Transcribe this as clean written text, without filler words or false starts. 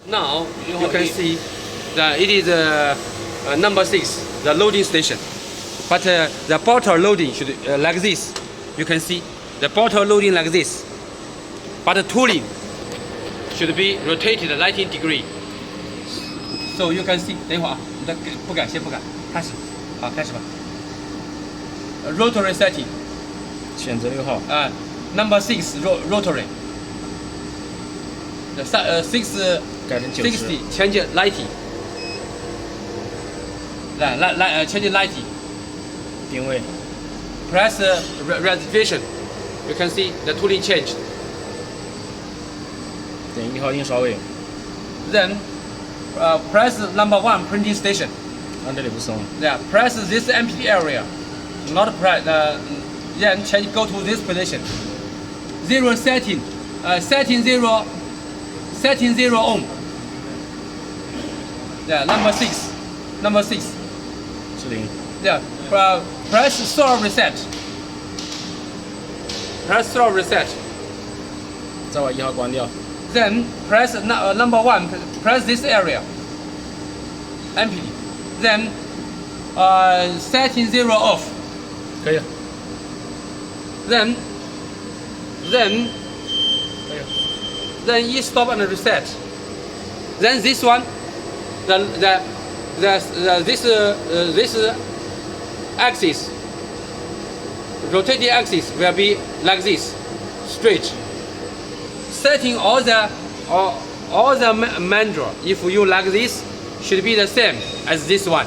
Now you can see that it is number 6, the loading station. But the bottle loading should like this. You can see the bottle loading like this. But the tooling should be rotated 90 degree. So you can see. 等一会儿啊，你再不改，先不改，开始，好，开始吧。Rotary setting. 选择6号。Number 6 rotary. The 6 改成90。60 change 90. 来change 90. 定位。Press reservation. You can see the tooling changed. 点1号印刷位。Then press number 1 printing station. 按这里不松。Yeah, press this empty area. Not press. Then change go to this position. 0 setting. Setting 0. Setting 0 on. Yeah, number 6. Number 6. 是0。Yeah. Press stop reset. Press stop reset. 再把1号关掉。Then press number 1. Press this area. Empty. Then setting 0 off. 可以了。Then 可以了。then you stop and reset. Then this one, this axis, rotating axis will be like this, straight. Setting all the manual, if you like this, should be the same as this one.